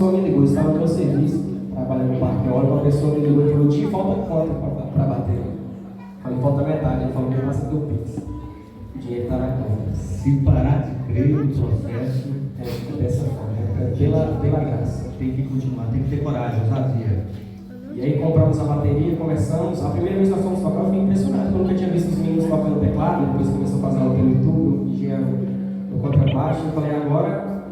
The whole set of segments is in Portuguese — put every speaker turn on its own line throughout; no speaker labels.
pessoa me ligou, estava no meu serviço, trabalhando no parque eólico, uma pessoa me ligou e falou: Ti, falta quanto para bater? Eu falei: falta metade. Ele falou: me passa teu Pix. O dinheiro está na conta.
Se parar de crer no processo,
Dessa forma, pela graça.
tem que continuar, tem que ter coragem, ousadia.
E aí compramos a bateria, começamos. A primeira vez que nós fomos tocar, eu fiquei impressionado, porque eu nunca tinha visto os meninos tocando teclado. Depois começou a fazer aula pelo YouTube, eu no contrabaixo. Eu falei: agora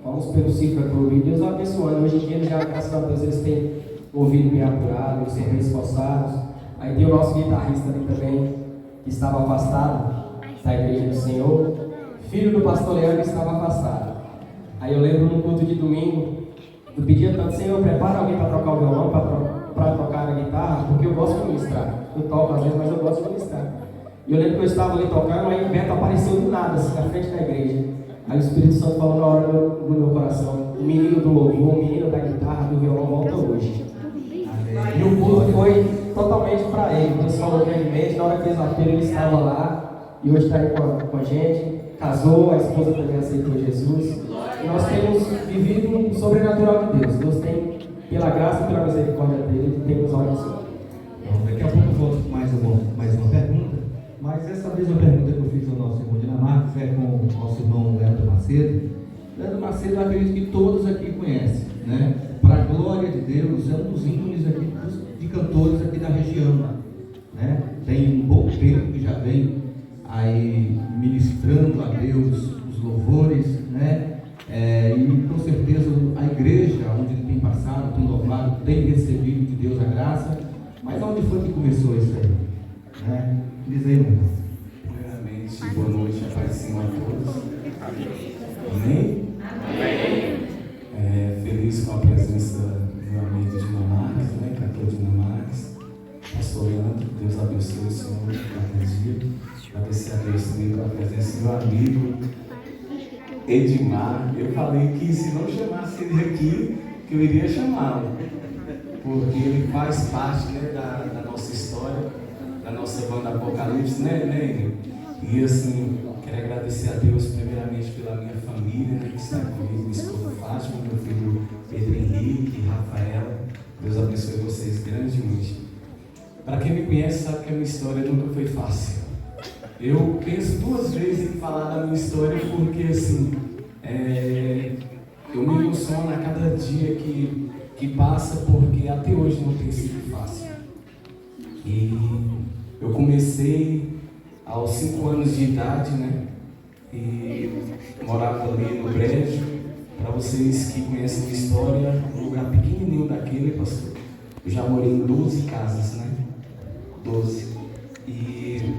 vamos pelo ciclo da Clube. Deus vai abençoando. Hoje em dia, já, graças a Deus, eles têm ouvido bem apurado, eles são bem esforçados. Aí tem o nosso guitarrista ali também, que estava afastado da Igreja do Senhor, filho do pastor Leandro, que estava afastado. Aí eu lembro no culto de domingo, eu pedia tanto: Senhor, prepara alguém para tocar o violão, para tocar a guitarra, porque eu gosto de ministrar. Eu toco às vezes, mas eu gosto de ministrar. E eu lembro que eu estava ali tocando, aí o Beto apareceu do nada, assim, na frente da igreja. Aí o Espírito Santo falou na hora no meu coração: o menino do louvor, o menino da guitarra, do violão volta hoje. E o culto foi totalmente para ele. Deus falou grandemente, na hora que fez a feira ele estava lá, e hoje está aí com a gente, casou, a esposa também aceitou Jesus. E nós temos vivido o sobrenatural de Deus. Deus tem, pela graça e pela misericórdia dele, tem nos abençoado.
Daqui a pouco eu volto com mais uma pergunta, mas essa mesma pergunta que eu fiz ao nosso irmão Dinamarca é com o nosso irmão Leandro Macedo. Leandro Macedo, eu acredito que todos aqui conhecem, né? Para a glória de Deus, é um dos ícones aqui de cantores aqui da região, né? Tem um bom tempo que já vem aí ministrando a Deus os louvores, né? E com certeza a igreja onde ele tem passado, tem louvado, tem recebido de Deus a graça. Mas onde foi que começou isso aí? Né? Diz aí, irmão.
Primeiramente, boa noite, a paz do Senhor a todos. Amém? Feliz com a presença do meu amigo Dinamarques, né? Cantor Dinamarques, pastor Leandro. Deus abençoe o Senhor cada dia. Agradecer a Deus também pela presença do meu amigo Edmar. Eu falei que se não chamasse ele aqui, que eu iria chamá-lo, porque ele faz parte, né, da nossa história, da nossa banda Apocalipse, né? E assim, quero agradecer a Deus primeiramente pela minha família, né, que está comigo, minha esposa Fátima, meu filho Pedro Henrique, Rafaela. Deus abençoe vocês grandemente. Para quem me conhece sabe que a minha história nunca foi fácil. Eu penso duas vezes em falar da minha história, porque assim, eu me emociono a cada dia que passa, porque até hoje não tem sido fácil. E eu comecei aos 5 anos de idade, né? E morava ali no prédio. Para vocês que conhecem a minha história, um lugar pequenininho daquele, pastor. Eu já morei em 12 casas, né? 12. E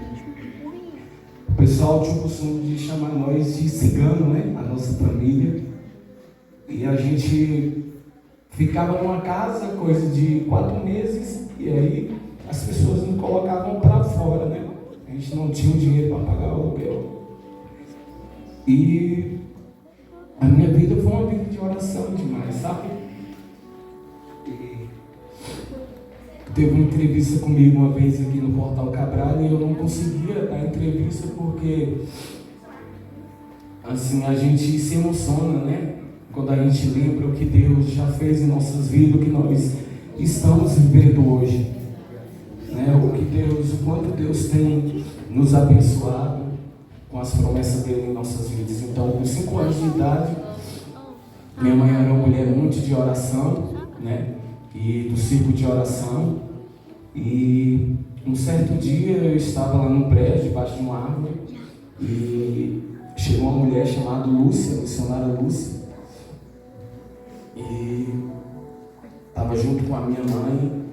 o pessoal tinha o costume de chamar nós de cigano, né? A nossa família. E a gente ficava numa casa, coisa de 4 meses, e aí as pessoas nos colocavam para fora, né? A gente não tinha dinheiro para pagar o aluguel. E a minha vida foi uma vida de oração demais, sabe? E teve uma entrevista comigo uma vez aqui no Portal Cabral e eu não conseguia dar entrevista porque, assim, a gente se emociona, né? Quando a gente lembra o que Deus já fez em nossas vidas, o que nós estamos vivendo hoje, né? O quanto Deus tem nos abençoado com as promessas dele em nossas vidas. Então, com 5 anos de idade, minha mãe era uma mulher muito de oração, né? E do círculo de oração. E um certo dia eu estava lá no prédio, debaixo de uma árvore, e chegou uma mulher chamada Lúcia, missionária Lúcia. E estava junto com a minha mãe,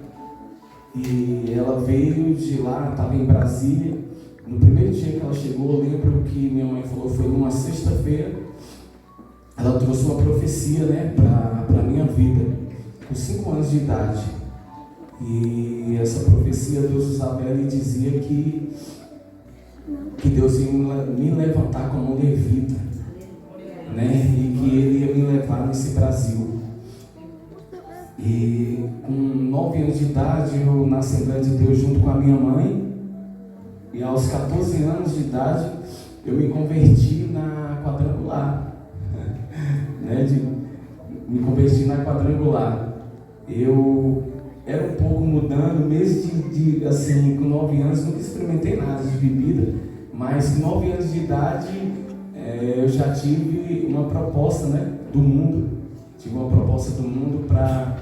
e ela veio de lá, estava em Brasília. No primeiro dia que ela chegou, eu lembro que minha mãe falou, foi numa sexta-feira, ela trouxe uma profecia, né, para a minha vida, com 5 anos de idade. E essa profecia, Deus usava ela e dizia que Deus ia me levantar como levita, né, e que Ele ia me levar nesse Brasil. E com 9 anos de idade, eu na Assembleia de Deus junto com a minha mãe, e aos 14 anos de idade, eu me converti na quadrangular, né, me converti na Quadrangular. Eu era um pouco mudando, mesmo assim, com 9 anos, nunca experimentei nada de bebida, mas com 9 anos de idade eu já tive uma proposta, né, do mundo. Tive uma proposta do mundo para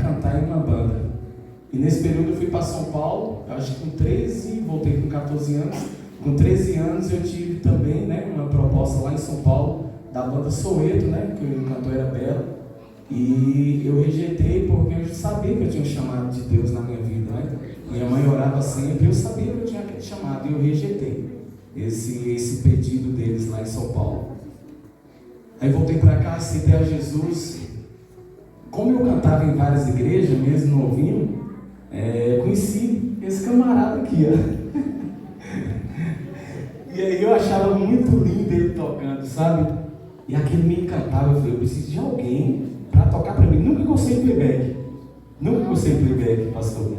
cantar em uma banda. E nesse período eu fui para São Paulo, eu acho que com 13, voltei com 14 anos. Com 13 anos eu tive também, né, uma proposta lá em São Paulo, da banda Soweto, né, que o cantor era Belo. E eu rejeitei porque eu sabia que eu tinha um chamado de Deus na minha vida, né? Minha mãe orava sempre, eu sabia que eu tinha aquele chamado e eu rejeitei esse pedido deles lá em São Paulo. Aí voltei para cá, aceitei a Jesus. Como eu cantava em várias igrejas, mesmo novinho, conheci esse camarada aqui, ó. E aí eu achava muito lindo ele tocando, sabe? E aquilo me encantava. Eu falei, eu preciso de alguém para tocar para mim. Nunca gostei de playback. Nunca gostei de playback, pastor.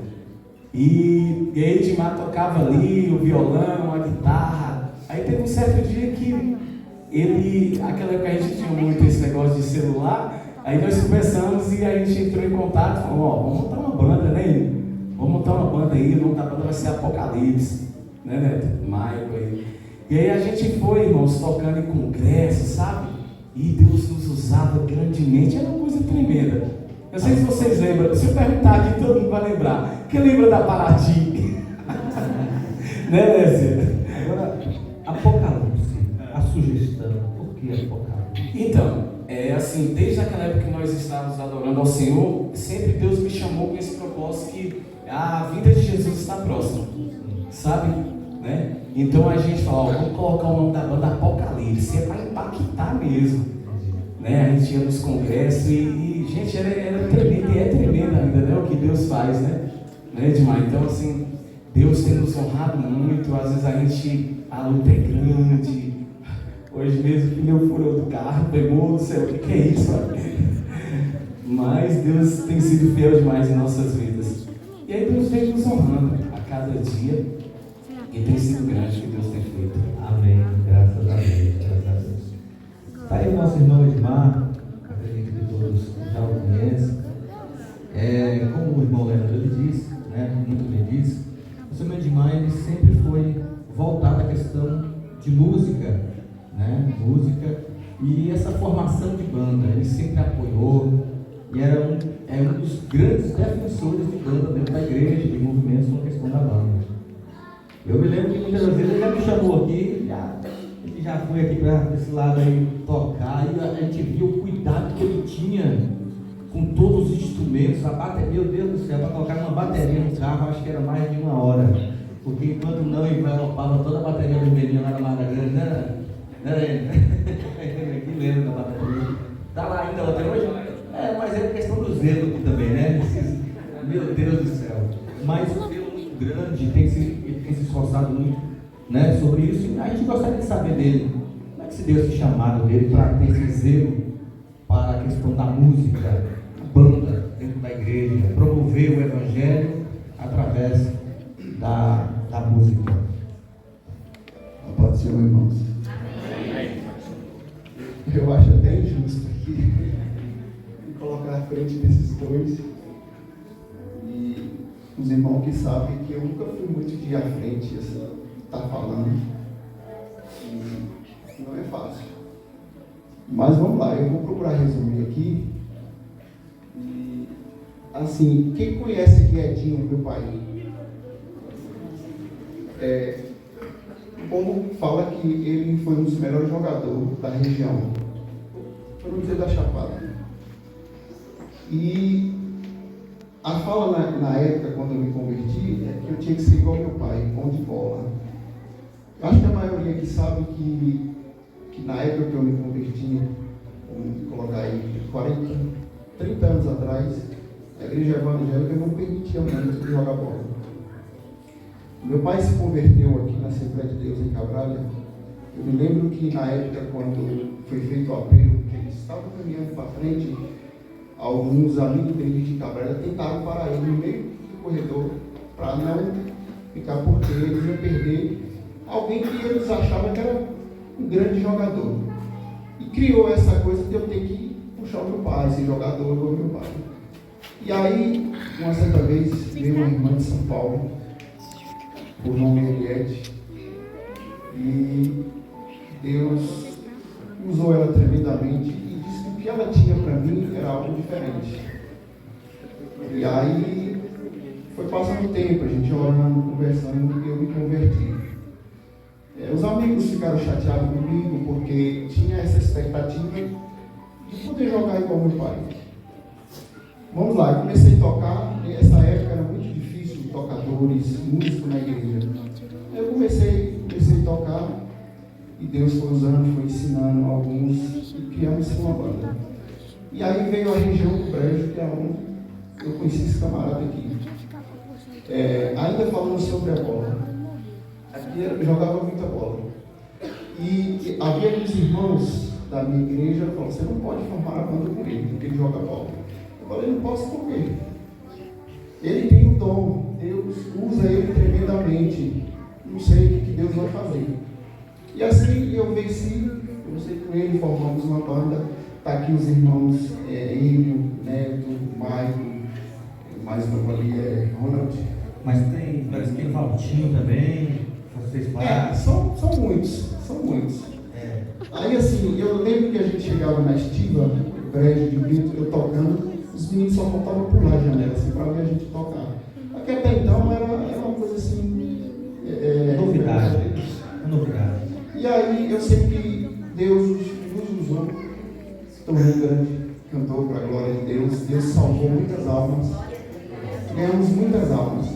E aí Edmar tocava ali, o violão, a guitarra. Aí teve um certo dia que aquela época a gente tinha muito esse negócio de celular. Aí nós conversamos e a gente entrou em contato, falou, ó, vamos montar uma banda, né? Vamos montar uma banda aí, o nome da banda vai ser Apocalipse, né, Neto? Michael aí. E aí a gente foi, irmãos, tocando em congresso, sabe? E Deus nos usava grandemente, era uma coisa tremenda. Eu sei se vocês lembram, se eu perguntar aqui, todo mundo vai lembrar. Quem lembra da Paraty? Né, Lécia?
Agora, Apocalipse, a sugestão, por que Apocalipse?
Então, assim, desde aquela época que nós estávamos adorando ao Senhor, sempre Deus me chamou com esse propósito que a vida de Jesus está próxima, sabe? Né? Então a gente fala, ó, vamos colocar o nome da banda Apocalipse, é para impactar mesmo, né? A gente ia nos congressos e gente, era tremendo, e é tremendo ainda, né? O que Deus faz, né? Edmar? Então, assim, Deus tem nos honrado muito, às vezes a luta é grande. Hoje mesmo o pneu furou do carro, pegou, não sei o que é isso, mas Deus tem sido fiel demais em nossas vidas. E aí Deus vem nos honrando a cada dia e tem sido grande o que Deus tem feito.
Amém, graças a Deus, graças a Deus. Está aí o nosso irmão Edmar, acredito que todos já o conhecem. Como o irmão Leandro ele disse, né, muito bem disse, o seu Edmar ele sempre foi voltado à questão de música, né, música e essa formação de banda, ele sempre apoiou e era um dos grandes defensores de banda dentro da igreja, de movimentos com a questão da banda. Eu me lembro que muitas vezes ele já me chamou aqui, ele já foi aqui para esse lado aí tocar, e a gente viu o cuidado que ele tinha com todos os instrumentos, a bateria, meu Deus do céu, para colocar uma bateria no carro, acho que era mais de 1 hora, porque enquanto não envelopava toda a bateria vermelhinha lá na Mata Grande, né? Quem lembra da bateria? Está lá ainda até hoje? Mas é questão do zelo aqui também, né? Meu Deus do céu. Mas um zelo muito grande, ele tem se esforçado muito, né, sobre isso. E a gente gostaria de saber dele. Como é que se deu esse chamado dele para ter esse zelo para a questão da música, a banda dentro da igreja, promover o evangelho através da música?
A paz do Senhor, irmãos. Eu acho até injusto aqui me colocar na frente desses dois. E os irmãos que sabem que eu nunca fui muito de ir à frente, assim, tá falando. E não é fácil. Mas vamos lá, eu vou procurar resumir aqui. E, assim, quem conhece aqui Edinho, meu pai? Como fala que ele foi um dos melhores jogadores da região, para não dizer da Chapada. E a fala na época, quando eu me converti, é que eu tinha que ser igual ao meu pai, bom de bola. Eu acho que a maioria aqui sabe que na época que eu me converti, vamos colocar aí 30 anos atrás, a igreja evangélica não permitia muito jogar bola. Meu pai se converteu aqui na Assembleia de Deus em Cabralha. Eu me lembro que na época, quando foi feito o apelo, que eles estavam caminhando para frente, alguns amigos dele de Cabralha tentaram parar ele no meio do corredor para não ficar, porque eles iam perder alguém que eles achavam que era um grande jogador. E criou essa coisa de eu ter que puxar o meu pai, ser jogador igual meu pai. E aí, uma certa vez, veio uma irmã de São Paulo, por nome Eliette, e Deus usou ela tremendamente e disse que o que ela tinha para mim era algo diferente. E aí, foi passando o tempo, a gente orando, conversando, e eu me converti. Os amigos ficaram chateados comigo porque tinha essa expectativa de poder jogar igual meu pai. Vamos lá, eu comecei a tocar, e essa época era muito difícil, tocadores, músicos na igreja. Eu comecei a tocar e Deus foi usando, foi ensinando alguns e criamos uma banda. E aí veio a região do Brejo, que é onde eu conheci esse camarada aqui. Ainda falando sobre a bola. Aqui eu jogava muita bola. E havia uns irmãos da minha igreja que falaram, você não pode formar a banda com ele, porque ele joga bola. Eu falei, não posso por quê? Ele tem um dom, Deus usa ele tremendamente. Não sei o que Deus vai fazer. E assim eu venci, comecei com ele, formamos uma banda. Está aqui os irmãos Enio, Neto, Maicon, mais novo ali é Ronald.
Mas parece que tem o Valtinho também, vocês
são muitos. Aí assim, eu lembro que a gente chegava na estiva, o prédio de Brito, eu tocando, os meninos só faltavam pular a janela, assim, para ver a gente tocar. Porque até então era uma coisa assim...
novidade.
E aí eu sei que Deus nos usou, se tornou um grande cantor para a glória de Deus. Deus salvou muitas almas, ganhamos muitas almas.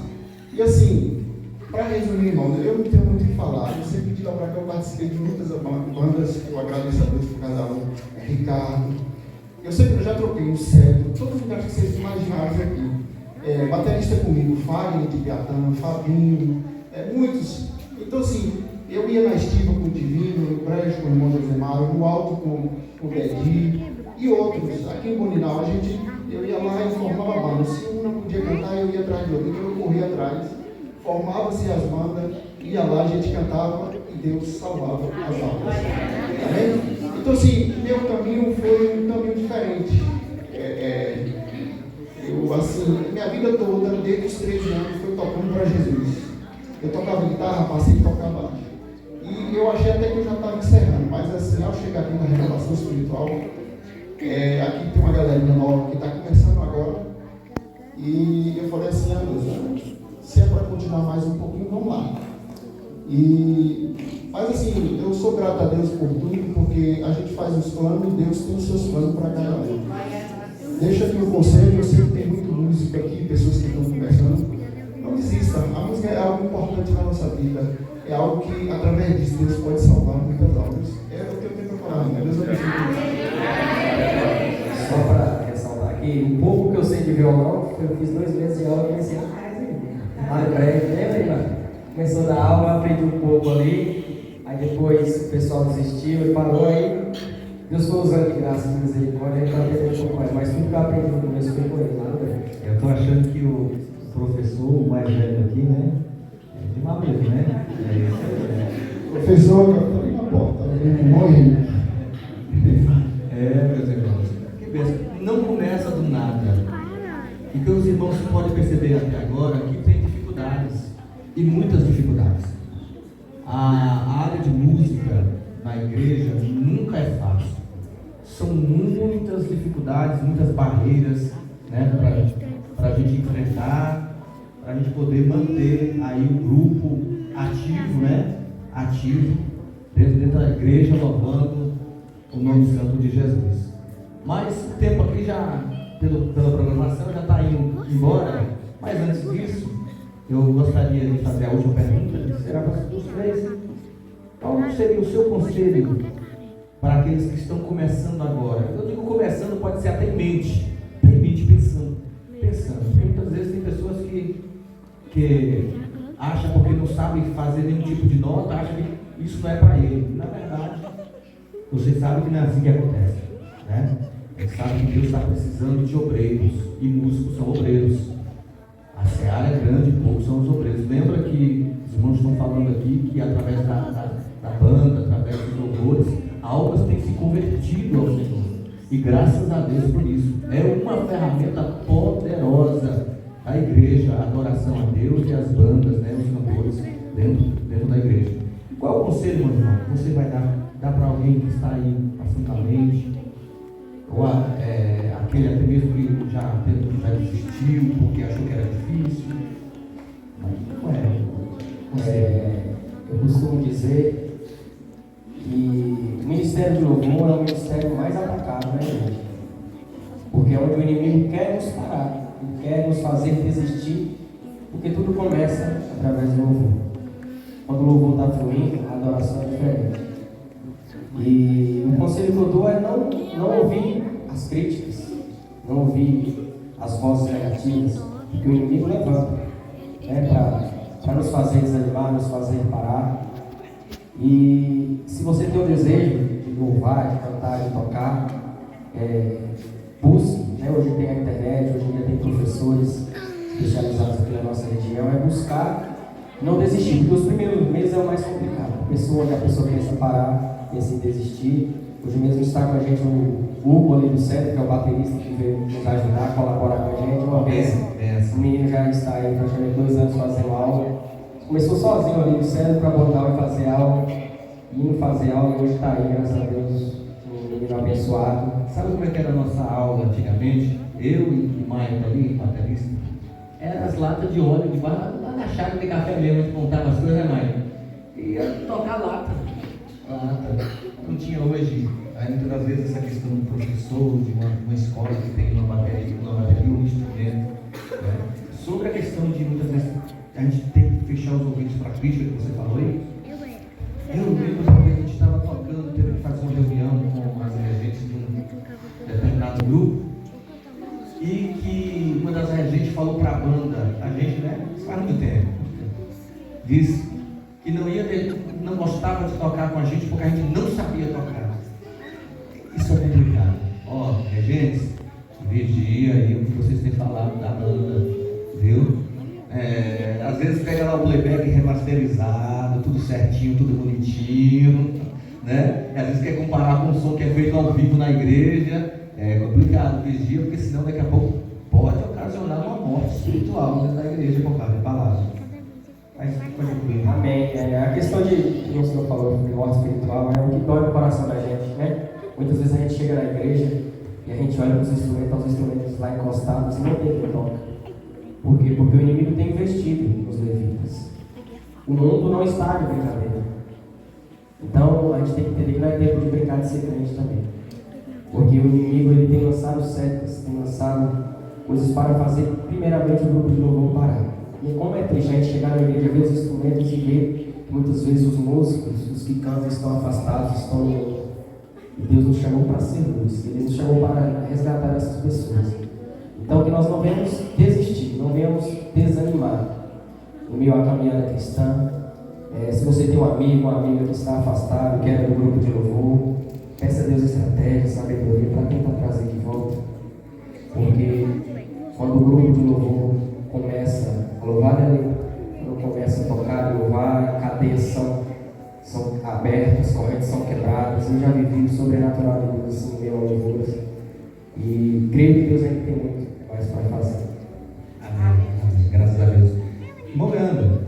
E assim, para resumir, irmão, eu não tenho muito o que falar. Eu sempre pedi lá para cá, eu participei de muitas bandas, eu agradeço a Deus por cada um. Ricardo, eu sei que eu já troquei o Cedro, todos os lugares que vocês imaginaram aqui. Baterista comigo, Fagner de Piatã, Fabinho, muitos. Então assim, eu ia na estiva com o Divino, no Brejo com o irmão Josemar, no Alto com o Dedi e outros. Aqui em Boninal, eu ia lá e formava a banda. Se um não podia cantar, eu ia atrás de outro. Então eu corria atrás, formava-se as bandas, ia lá, a gente cantava e Deus salvava as almas. Tá vendo? Então assim, meu caminho foi um caminho diferente. Minha vida toda, desde os 13 anos, foi tocando para Jesus. Eu tocava guitarra, passei a tocar baixo. E eu achei até que eu já estava encerrando, mas assim, ao chegar aqui na revelação espiritual, aqui tem uma galerinha nova que está começando agora, e eu falei assim, Deus, se é para continuar mais um pouquinho, vamos lá. Mas assim, eu sou grato a Deus por tudo, porque a gente faz os planos e Deus tem os seus planos para cada um. Deixa aqui um conselho, eu sei que tem muito músico aqui, pessoas que estão conversando. Não desista, a música é algo importante na nossa vida, é algo que através disso Deus pode salvar muitas almas. Eu tenho tempo para falar, Deus abençoe.
Só para ressaltar aqui, um pouco que eu sei de violão, eu fiz 2 meses de aula e comecei lá no prédio, lembra, irmã? Começou a dar aula, aprendi um pouco ali, aí depois o pessoal desistiu e parou, aí Deus foi usando de graça e misericórdia, aí para aprender um pouco mais, mas tudo que eu aprendi no começo foi com ele lá no prédio.
Eu estou achando que o professor, o mais velho aqui, né? É de maluco, né?
Professor, eu estou ali na porta, morri.
Meus irmãos. Que benção. Não começa do nada. E que os irmãos podem perceber até agora que tem dificuldades. E muitas dificuldades. A área de música na igreja nunca é fácil. São muitas dificuldades, muitas barreiras, né, para a gente enfrentar, para a gente poder manter aí o grupo ativo, né? Ativo dentro da igreja, louvando o nome santo de Jesus. Mas o tempo aqui já, pela programação, já está indo embora. Mas antes disso, eu gostaria de fazer a última pergunta, que será para os 3. Qual seria o seu conselho para aqueles que estão começando agora? Eu digo começando, pode ser até em mente pensando. Porque muitas vezes tem pessoas que acham, porque não sabem fazer nenhum tipo de nota, acham que isso não é para ele. Na verdade, você sabe que não é assim que acontece, né? Você sabe que Deus está precisando de obreiros, e músicos são obreiros. A seara é grande, poucos são os obreiros. Lembra que os irmãos estão falando aqui que através da banda, através dos louvores, almas têm se convertido ao Senhor. E graças a Deus por isso. É uma ferramenta poderosa a igreja, a adoração a Deus e as bandas, né, os cantores dentro da igreja. Qual é o conselho, meu irmão, que você vai dar para alguém que está aí passando na mente? Ou aquele até mesmo que já desistiu porque achou que era difícil?
Eu costumo dizer que o Ministério de Louvor é o ministério mais atacado, né, gente? Porque é onde o inimigo quer nos parar, quer nos fazer desistir, porque tudo começa através do louvor. Quando o louvor está fluindo, a adoração é diferente. E o conselho que eu dou é não ouvir as críticas, não ouvir as vozes negativas, porque o inimigo levanta, né, para nos fazer desanimar, nos fazer parar. E se você tem o desejo de louvar, de cantar, de tocar, busque, né? Hoje tem a internet, hoje em dia tem professores especializados aqui na nossa região, é buscar não desistir, porque os primeiros meses é o mais complicado. A pessoa pensa parar, pensa em desistir. Hoje mesmo está com a gente o Hugo ali do centro, que é o baterista que veio nos ajudar, colaborar com a gente. Uma vez, o menino já está aí praticamente 2 anos fazendo aula. Começou sozinho ali do centro para botar e fazer aula, indo fazer aula, e hoje está aí, graças a Deus, um menino abençoado.
Sabe como é que era a nossa aula antigamente? Eu e Maicon ali, baterista, eram as latas de óleo de barra, lá na chácara de café mesmo, a gente montava as coisas, né, Maicon? E ia tocar lata. Não tinha hoje, aí muitas das vezes, essa questão do professor, de uma escola que tem uma bateria, um instrumento, né? Sobre a questão de muitas vezes a gente tem que fechar os ouvidos para a crítica que você falou aí. Eu lembro que a gente estava tocando, teve que fazer uma reunião com as regentes de um determinado grupo, e que uma das regentes falou para a banda, a gente, né, faz muito tempo, disse que não gostava de tocar com a gente porque a gente não sabia tocar. Isso é complicado. Regentes, vigia aí o que vocês têm falado da banda, viu? Às vezes pega lá o playback remasterizado, tudo certinho, tudo bonitinho, né? E às vezes quer comparar com o som que é feito ao vivo na igreja. É complicado, vigia, porque senão daqui a pouco pode ocasionar uma morte espiritual dentro da igreja por causa de palavras.
Amém. A questão que o senhor falou de morte espiritual é o que dói no coração da gente, né? Muitas vezes a gente chega na igreja e a gente olha para os instrumentos lá encostados e não tem quem toca. Por quê? Porque o inimigo tem investido nos levitas. O mundo não está de brincadeira. Então a gente tem que entender que não é tempo de brincar de ser crente também. Porque o inimigo ele tem lançado setas, tem lançado coisas para fazer primeiramente o grupo de louvor parar. E como é triste a gente chegar na igreja, ver os instrumentos e ver que muitas vezes os músicos, os que cantam estão afastados, estão no mundo. E Deus nos chamou para ser luz, Ele nos chamou para resgatar essas pessoas. Então que nós não venhamos desistir, não venhamos desanimar no meio da caminhada cristã. Se você tem um amigo, uma amiga que está afastado, que era do grupo de louvor, peça a Deus estratégia, sabedoria para tentar trazer de volta. Porque quando o grupo de louvor começa a louvar, quando começa a tocar e louvar, cadeias são abertas, correntes são quebradas. Eu já vivi o sobrenatural de Deus assim, meio louvuras. E creio que Deus ainda tem muito mais para fazer.
Amém. Graças a Deus. Irmão Leandro,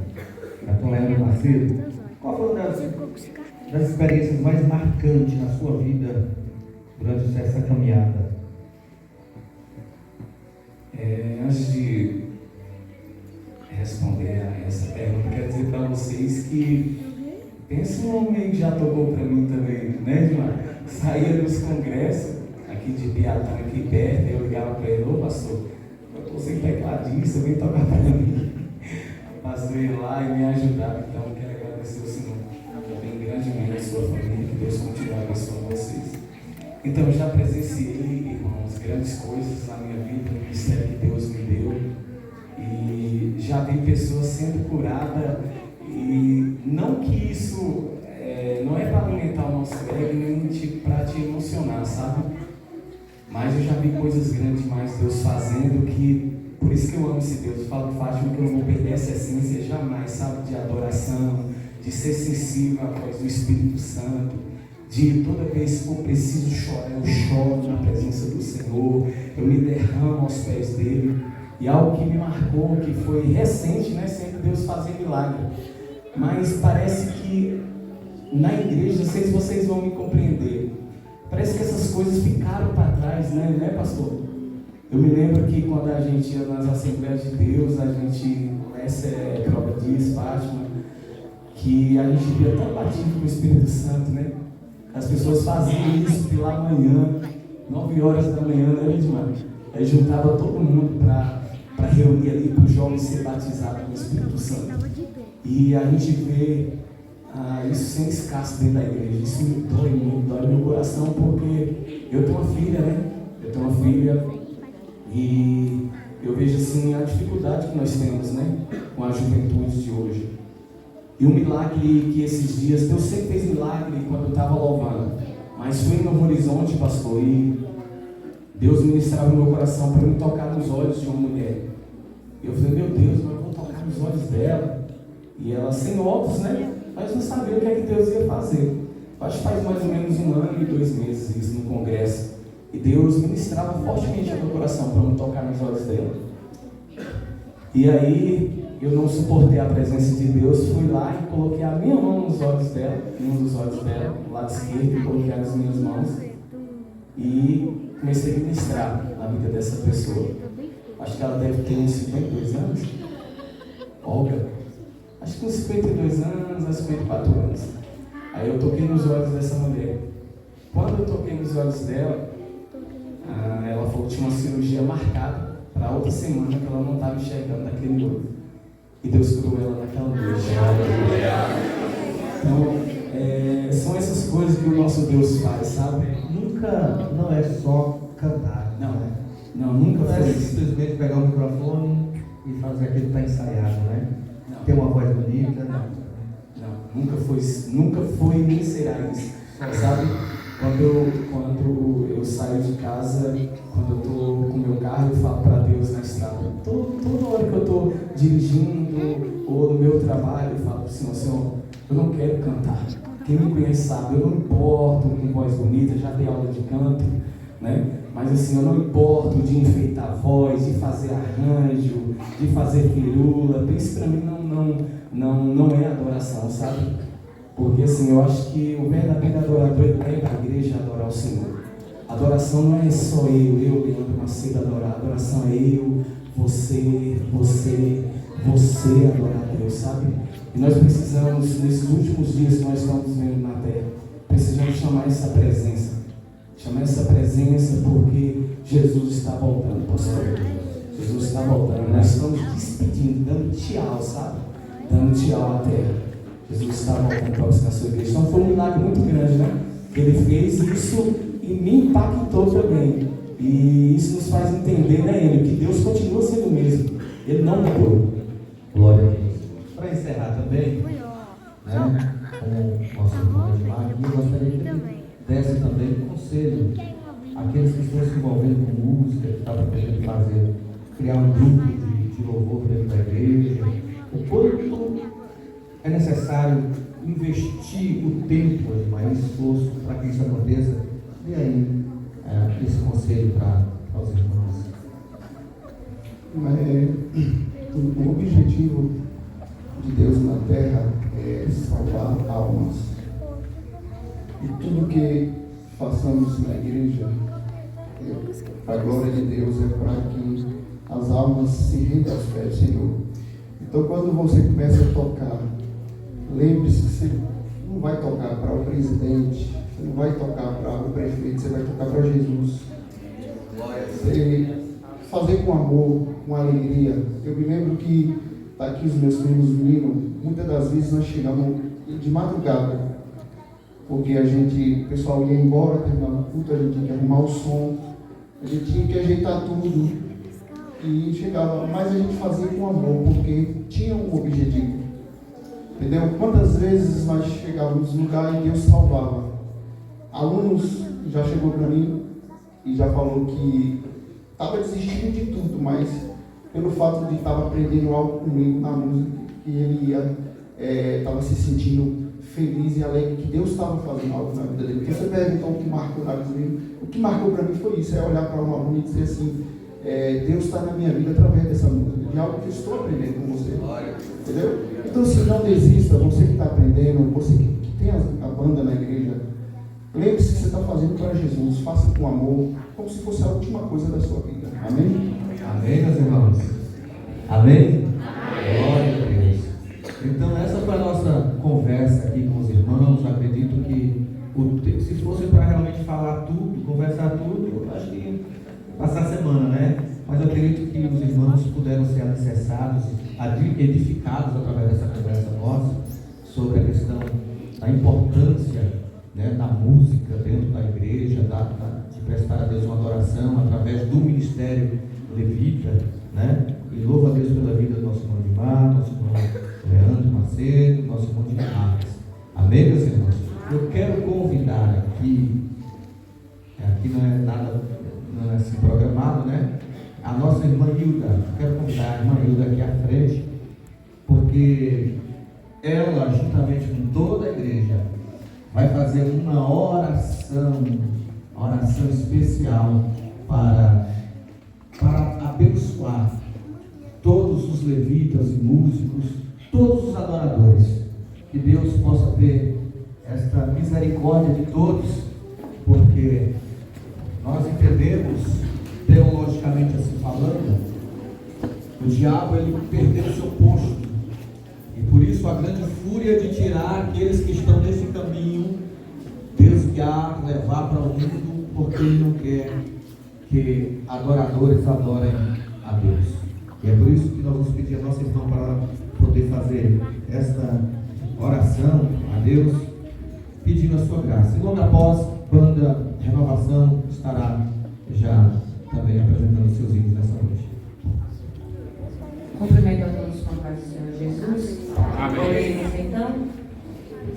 Capitão Leandro Macedo, qual foi uma das experiências mais marcantes na sua vida durante essa caminhada?
Antes de responder a essa pergunta, quero dizer para vocês que pensa um homem que já tocou para mim também, né, Dilmar? Saía dos congressos aqui de Piatã, aqui perto, eu ligava para ele: ô pastor, eu estou sem tecladista, vem tocar para mim. O pastor ia lá e me ajudava. Então quero agradecer ao Senhor bem grandemente a sua família, que Deus continue abençoando vocês. Então eu já presenciei, irmãos, grandes coisas na minha vida, no ministério que Deus me deu, e já vi pessoas sendo curadas. E não que isso não é para alimentar o nosso ego, nem para te emocionar, sabe? Mas eu já vi coisas grandes demais Deus fazendo, que por isso que eu amo esse Deus. Eu falo que Fátima, que eu não vou perder essa essência jamais, sabe? De adoração, de ser sensível à voz do Espírito Santo, de toda vez que eu preciso chorar, eu choro na presença do Senhor, eu me derramo aos pés dele. E algo que me marcou, que foi recente, né? Sempre Deus fazia milagre. Mas parece que na igreja, não sei se vocês vão me compreender, parece que essas coisas ficaram para trás, né, pastor? Eu me lembro que quando a gente ia nas Assembleias de Deus, a gente, essa é prova disso, Fátima, que a gente via tão batido com o Espírito Santo, né? As pessoas faziam isso pela manhã, 9 horas da manhã, né, Edmar? Aí juntava todo mundo para reunir ali, para os jovens ser batizados com o Espírito Santo. E a gente vê isso sem escasso dentro da igreja. Isso me dói muito, dói no meu coração, porque eu tenho uma filha, né? Eu tenho uma filha e eu vejo assim a dificuldade que nós temos, né? Com a juventude de hoje. E um milagre que esses dias, Deus sempre fez milagre quando eu estava louvando, mas foi em Novo Horizonte, pastor, e Deus ministrava no meu coração para me tocar nos olhos de uma mulher. E eu falei, meu Deus, mas eu vou tocar nos olhos dela. E ela sem óculos, né? Mas não sabia o que é que Deus ia fazer. Acho que faz mais ou menos 1 ano e 2 meses isso no congresso. E Deus ministrava fortemente no meu coração para me tocar nos olhos dela. E aí eu não suportei a presença de Deus, fui lá e coloquei a minha mão nos olhos dela, em um dos olhos dela, no lado esquerdo, e coloquei as minhas mãos. E comecei a ministrar na vida dessa pessoa. Acho que ela deve ter uns 52 anos. Olga. Acho que uns 52 anos a 54 anos. Aí eu toquei nos olhos dessa mulher. Quando eu toquei nos olhos dela, ela falou que tinha uma cirurgia marcada para outra semana, que ela não estava enxergando naquele olho. E Deus curou ela naquela noite. Então, são essas coisas que o nosso Deus faz, sabe?
Nunca, não é só cantar.
Não, nunca
Não é
foi isso.
simplesmente pegar o microfone e fazer aquilo que está ensaiado, né?
Não.
Ter uma voz bonita.
Não, nunca foi nem será isso. Sabe? Quando eu saio de casa, quando eu estou com o meu carro, eu falo para Deus na estrada. Toda hora que eu estou dirigindo ou no meu trabalho, eu falo para o Senhor, eu não quero cantar. Quem me conhece sabe, eu não importo com voz bonita, já dei aula de canto, né? Mas assim, eu não importo de enfeitar a voz, de fazer arranjo, de fazer firula. Isso para mim não é adoração, sabe? Porque assim, eu acho que o verdadeiro adorador é para a igreja adorar o Senhor. Adoração não é só eu, Leandro Macedo, adorar. Adoração é eu, você adorar a Deus, sabe? E nós precisamos, nesses últimos dias que nós estamos vivendo na terra, precisamos chamar essa presença. Chamar essa presença porque Jesus está voltando, pastor. Jesus está voltando. Nós estamos despedindo, dando tchau, sabe? Dando tchau à terra. Jesus está voltando para buscar a sua igreja. Então foi um milagre muito grande, né? Ele fez isso e me impactou também. E isso nos faz entender, né, ele, que Deus continua sendo o mesmo. Ele não mudou.
Glória a Deus. Para encerrar também, né, com o nosso irmão Edmar, eu gostaria que ele desse também um conselho àqueles que estão se envolvendo com música, que estão pretendendo criar um grupo de louvor dentro da igreja. O quanto é necessário investir o tempo, Edmar, e esforço para que isso aconteça. E aí, esse conselho para os irmãos.
O objetivo de Deus na terra é salvar almas. E tudo que façamos na igreja, para a glória de Deus, é para que as almas se rendam aos pés do Senhor. Então, quando você começa a tocar, lembre-se que você não vai tocar para o presidente, você não vai tocar para o prefeito, você vai tocar para Jesus. Você fazer com amor, com alegria. Eu me lembro que tá aqui os meus primos meninos, muitas das vezes nós chegamos de madrugada, porque o pessoal ia embora, terminava o culto, a gente tinha que arrumar o som, a gente tinha que ajeitar tudo e chegava, mas a gente fazia com amor, porque tinha um objetivo. Entendeu? Quantas vezes nós chegávamos no lugar e Deus salvava? Alunos já chegou para mim e já falou que estava desistindo de tudo, mas pelo fato de estar aprendendo algo comigo na música, que ele estava se sentindo feliz e alegre que Deus estava fazendo algo na vida dele. Porque você perguntou o que marcou na vida dele. O que marcou para mim foi isso, é olhar para um aluno e dizer assim, Deus está na minha vida através dessa música, de algo que eu estou aprendendo com você. Entendeu? Então, assim, não desista, você que está aprendendo, você que tem a banda na igreja, lembre-se que você está fazendo para Jesus, faça com amor, como se fosse a última coisa da sua vida. Amém?
Amém, meus irmãos? Amém? Glória a Deus. Então, essa foi a nossa conversa aqui com os irmãos. Eu acredito que se fosse para realmente falar tudo, conversar tudo, eu acho que passar a semana, né? Mas eu acredito que os irmãos puderam ser alicerçados, edificados através dessa conversa nossa sobre a questão da importância, né, da música dentro da igreja, de prestar a Deus uma adoração através do ministério levita, né? E louvo a Deus pela vida do nosso irmão Dimar, nosso irmão Leandro Macedo, nosso irmão de Marcos. Amém, meus irmãos? Eu quero convidar aqui não é nada, não é assim programado, né? A nossa irmã Hilda, quero convidar a irmã Hilda aqui à frente, porque ela, juntamente com toda a igreja, vai fazer uma oração especial para abençoar todos os levitas e músicos, todos os adoradores. Que Deus possa ter esta misericórdia de todos, porque nós entendemos, teologicamente assim falando, o diabo ele perdeu o seu posto, e por isso a grande fúria de tirar aqueles que estão nesse caminho, desviar, levar para o mundo, porque ele não quer que adoradores adorem a Deus. E é por isso que nós vamos pedir a nossa irmã para poder fazer esta oração a Deus, pedindo a sua graça. E logo após, banda Renovação estará já também apresentando seus hinos nessa noite.
Cumprimento a todos com a paz do Senhor Jesus.
Amém.
Oremos então.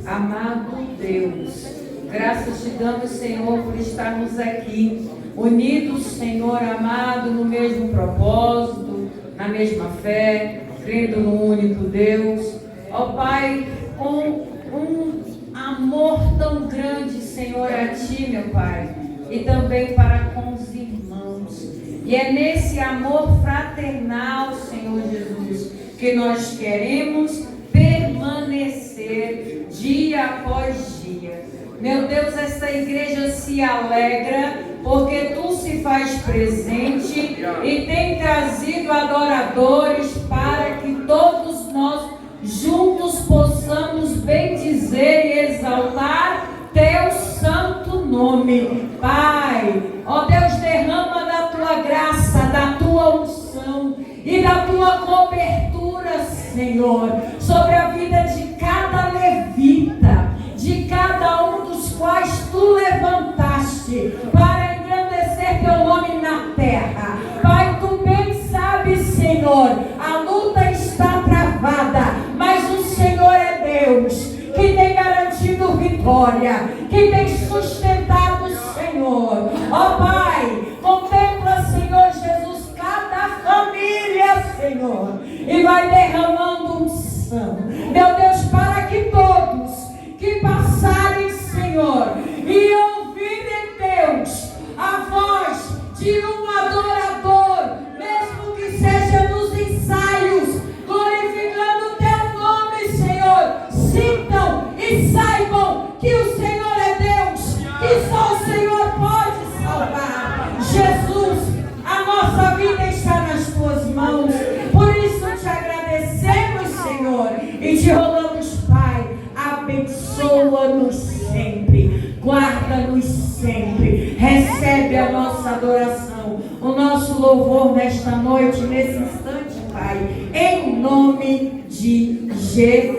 Amado Deus, graças te damos, Senhor, por estarmos aqui, unidos, Senhor amado, no mesmo propósito, na mesma fé, crendo no único Deus. Ó Pai, com um amor tão grande, Senhor, a Ti, meu Pai, e também para com os irmãos. E é nesse amor fraternal, Senhor Jesus, que nós queremos permanecer dia após dia. Meu Deus, esta igreja se alegra porque Tu se faz presente e tem trazido adoradores para que todos nós juntos possamos bendizer e exaltar Teu santo nome. Pai, ó Deus, derrama da Tua graça, da Tua unção e da Tua cobertura, Senhor, sobre a vida de cada levita, de cada um dos quais Tu levantaste para engrandecer Teu nome na terra. Pai, Tu bem sabes, Senhor, a luta está travada, mas o Senhor é Deus que tem garantido vitória, que tem sustentado o Senhor. Ó Pai, contempla, Senhor Jesus, cada família, Senhor, e vai derramando unção, meu Deus, para que todos que passarem, Senhor, e ouvirem, Deus, a voz de um adorador, mesmo que seja nos ensaios, glorificando Teu nome, Senhor, sintam e saibam que o Senhor é Deus, que só o Senhor pode salvar. Jesus, a nossa vida está nas Tuas mãos, por isso te agradecemos, Senhor, e te rogamos, Pai, abençoa-nos sempre, guarda-nos sempre, recebe a nossa adoração, o nosso louvor nesta noite, nesse instante, Pai, em nome de Jesus.